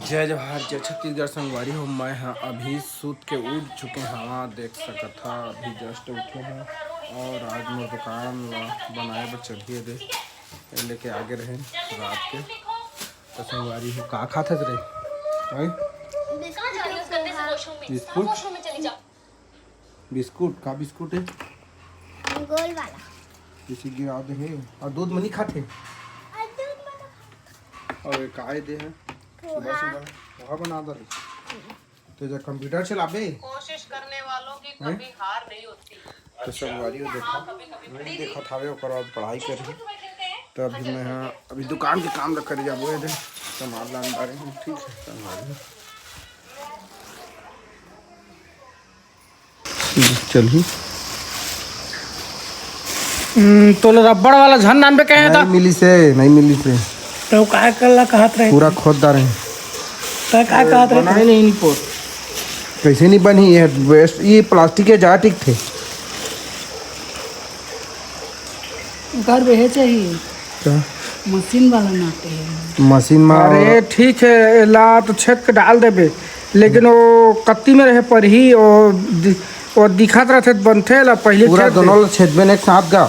जय जवाहर जय छत्तीसगढ़ संगवारी हो। मैं हाँ अभी सूत के उठ चुके हवा देख सकत था। अभी जस्ट उठे हैं और आज मोर दुकान बनाए बर चलिए दे लेके आगे रहे रात के। तो संगवारी हो का खाते रे बिस्कुट बिस्कुट का बिस्कुट है गोल वाला किसी गिरा दे है और दूध में नहीं खाते और काय दे है सुबह सुबह पोहा बना दे तो जब कंप्यूटर चलाबे कोशिश करने वालों की कभी हार नहीं होती। तो संगवारी हो देखा थावे ओकर बाद पढ़ाई करी। तो अभी मैं हाँ अभी दुकान के काम कर जाबो है सामान लाने जा रहे हैं। ठीक है संगवारी चलिए तो रबड़ वाला झन नाम पे कहे था नहीं मिली से तो काय कल्ला कहत रहे पूरा खोददार है तो काय कहत रहे बनाए नहीं पोत कैसे नहीं बनी ये वेस्ट ये प्लास्टिक के जा ठीक थे घर में चाहिए क्या मशीन वाला नाटे है मशीन में अरे ठीक है ला तो छेद के डाल देबे लेकिन वो कत्ती में रहे पर ही वो दिखात रहते बनते ला पहले पूरा दोनों छेद में एक साथ गा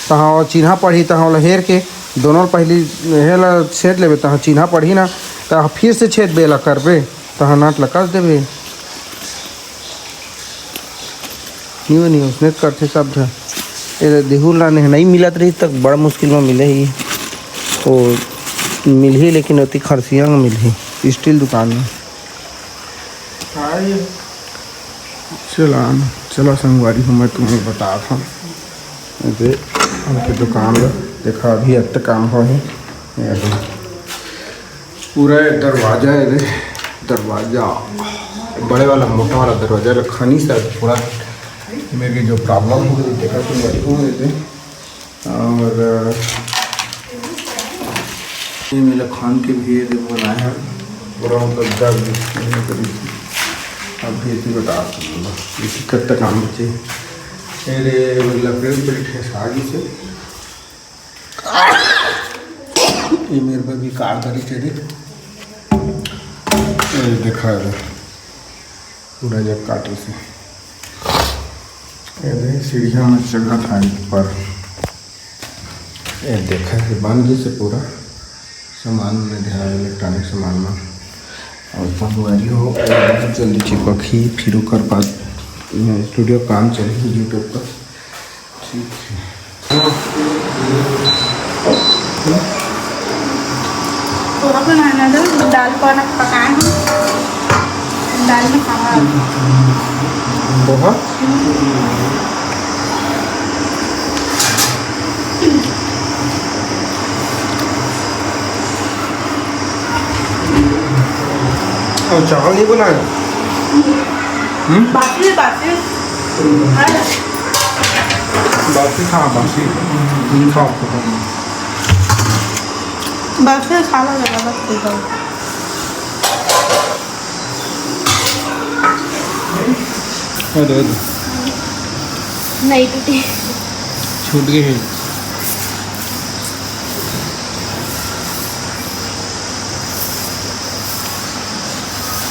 तहाँ चिन्हा पढ़ी तहाँ हेर के दोनों पहली हेला छेद लेबे तहाँ चिन्हा पढ़ी ना तहाँ फिर से छेद बेला करबे तहाँ नाट लकस देबे नहीं उसने करते सब था ये देहू लाने नहीं मिलत रही तक बड़ा मुश्किल में मिले ही तो मिल ही लेकिन अति खरसिया में मिल ही स्टील दुकान में चला संगवारी हूँ मैं तुम्हें बता था उनके दुकान में देखा अभी अब तक काम हो है पूरा दरवाजा है दरवाजा बड़े वाला मोटा वाला दरवाजा रखनी सा पूरा मेरे जो प्रॉब्लम हो गई देखा तो थे और ये मेरा खान के भी ये बनाया है पूरा मतलब दर्द अभी इसी बता इसी कब तक काम बचे मेरे लकड़ी बड़ी ठेसागी से ये मेरे पे भी कार करी चली देखा है पूरा जब काटे से सीढ़िया में जगह था पर ये देखा है बन गई से पूरा सामान में ध्यान इलेक्ट्रॉनिक सामान में और संगवारी हो जल्दी चिपकी फिर कर बाद स्टूडियो काम चलेगी यूट्यूब पर। ठीक है पोहा बनाना था दाल पकाए दाल में खाना पोहा और चावल नहीं बनाया बासी बासी बासी खा बासी खा बासी खाना लगा ठीक है नहीं टूटी छूट गई है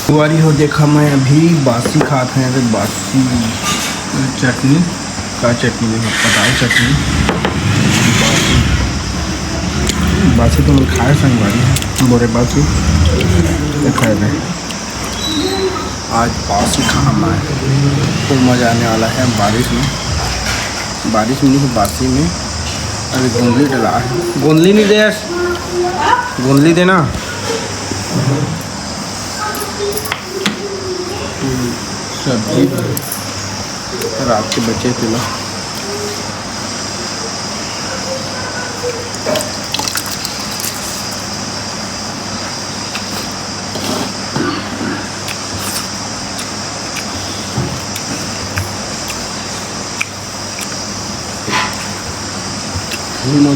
बुआरी हो देखा मैं अभी बासी खाते हैं तो बासी चटनी का चटनी देखो पताई चटनी बासी तो मैं खाए संगवारी बोरे बासी खाए थे आज बासी खाना है तो मज़ा आने वाला है बारिश में नहीं बासी में अभी गोंदली डला है गोंदली नहीं दे गोंदली देना सब्जी रात के बचे थे ना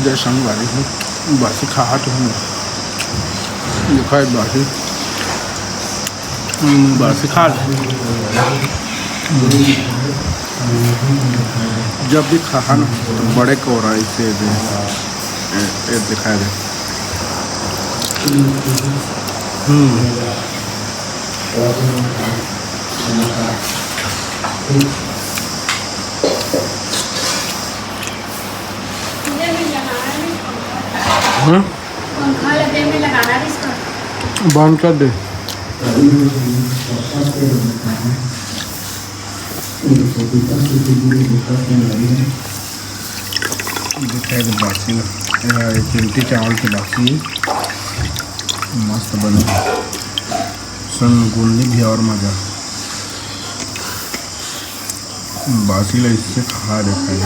जय संगवारी हूँ बासी खा तो हूँ दिखाए बासी खा जब भी खा ना तो बड़े कोराई से दिखाया ये भी लगाना है, पंखा लगे में लगाना है इसको। बंद कर दे। बासी चिमटी चावल की बासी मस्त बने सन गुंडी भी और मज़ा बासी ला इससे खा देखा है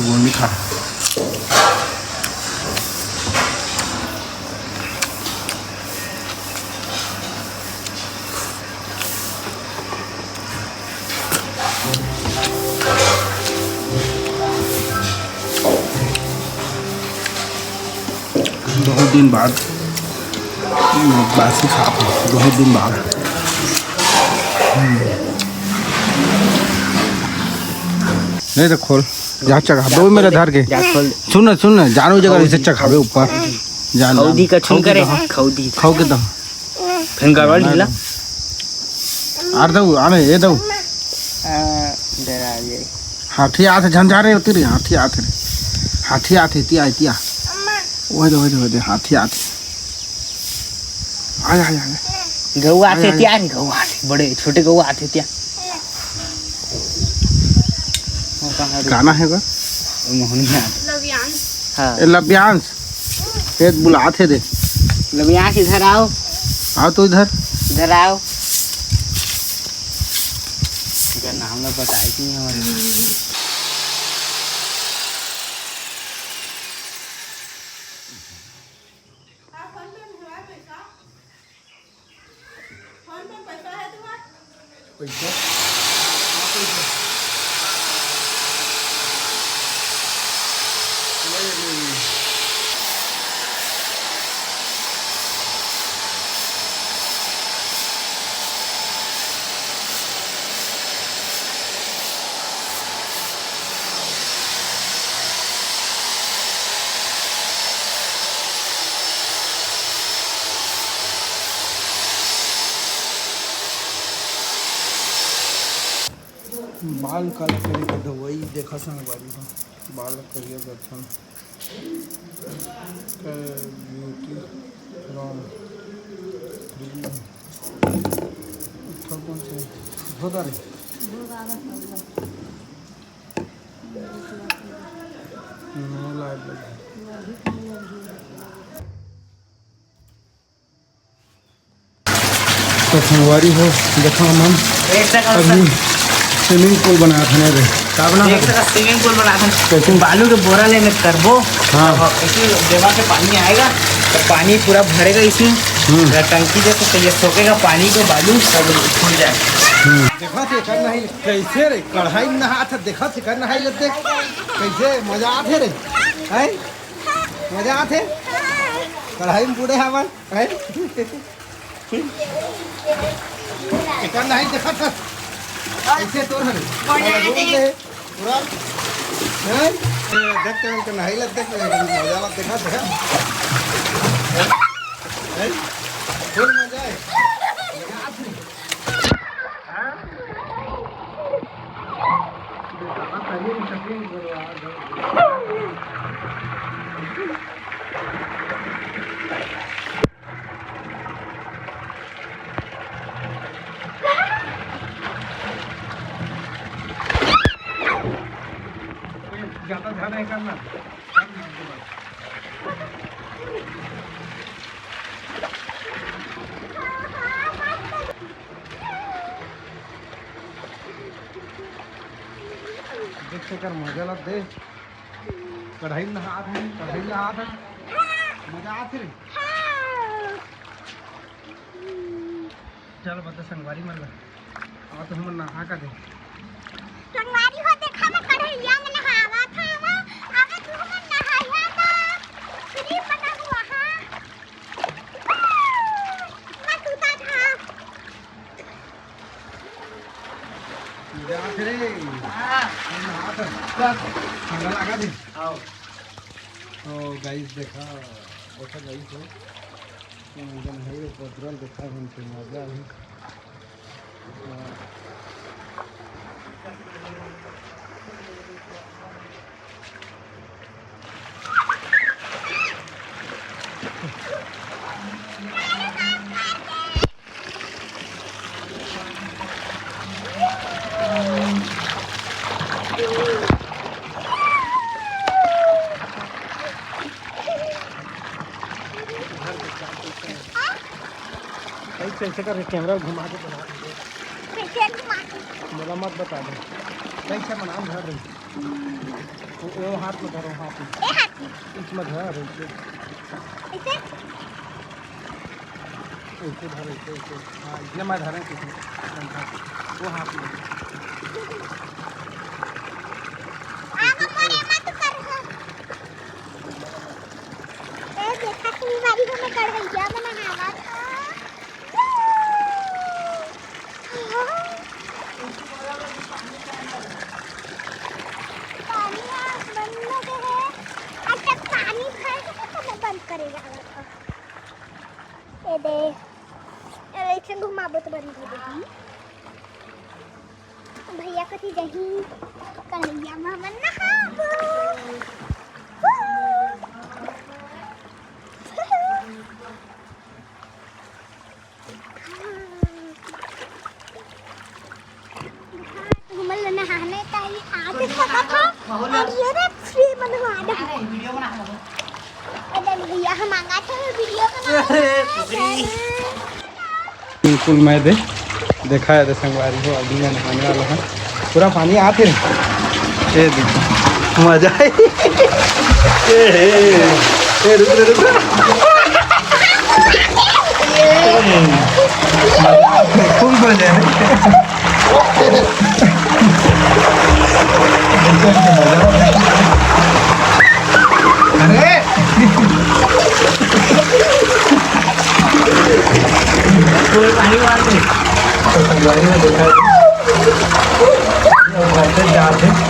गुंडी खा बहुत दिन बाद बासी खा बहुत दिन बाद नहीं तो खोल जा चढ़ा दो मेरे धर के सुन सुन जानो जगह इसे चढ़ावे ऊपर जान खौदी का छुन करे खौदी खाओ के दम फिर गड़बड़ ढीला आर दो आने ये दो डरा जाए हाथी आते झंझारे होती रे हाथी आते तिया तिया वो दे हाथी आते आ गऊ आते त्या नहीं गऊ आते बड़े छोटे गऊ आते त्या गाना है का मोहनिया लवियान हाँ लव्यांश ये बुलाते दे लवियान इधर आओ आओ तो इधर आओ इसका नाम ना बताई थी हमारे बाल काला करे के दवाई देखा संग बारी बाल करिए दर्शन ब्यूटी रॉम कौन से धोता रे तो संगवारी हो देखा हम अभी स्विमिंग पूल बनाया था ना रे का बना एक तरह स्विमिंग पूल बना था बालू के बोरा लेने करबो हाँ इसी जगह के पानी आएगा तो पानी पूरा भरेगा इसमें टंकी जैसे तो ये सोखेगा पानी को बालू सब खुल जाए देखा थे करना है कैसे रे कढ़ाई में नहा था देखा थे करना है लेते कैसे मजा आते रे हैं मजा आते कढ़ाई में पूरे हवन हैं करना है देखा था ऐसे तो है पूरा हैं देखते हैं करना है लेते मजा ला देखा था हैं फुल मजा है ज़्यादा ध्यान नहीं करना देखते कर मजा लग दे कढ़ाई में हाथ है कढ़ाई में हाथ है मजा आती रे चल बता संगवारी मन ला तो हम नहा का दे संगवारी हो देखा मैं कढ़ैया में नहावा था वो आगे तू मन नहाया था फ्री बना हुआ हां मैं तूता था मजा आती रे हां नहा ठंडा लगा दे आओ तो गाइस देखा गाइस है एकदम है पेट्रोल देखा हमसे मजा है। कैसे कर कैमरा घुमा के बना कैसे घुमा मेरा मत बता दो कैसे बना धर रही वो हाथ में धरो हाथ में ए हाथ में इसमें धर ऐसे ऐसे धर ऐसे हाँ इतने मैं धरें किसी वो हाथ में आगा मोरे मत कर ए देखा तू बारी को मैं कर गई क्या बना हवा था पानी बंद लगे है अच्छा पानी भर के तो बंद करेगा ए दे ऐसे घुमाबो तो बंद हो जाएगी भैया कथी जही कन्हैया मामा नहाबो घुमल नहाने ताई आज पता था और ये रे फ्री बनवा दे वीडियो बना अरे भैया हम मांगा था वीडियो बना बिल्कुल मैं देखा है संगवारी हो अभी मैं नहाने वाला है पूरा पानी आते रहे ये देखो मजा है रुक फुल मजा है अरे कोई पानी वार नहीं संगवारी में देखा है जाते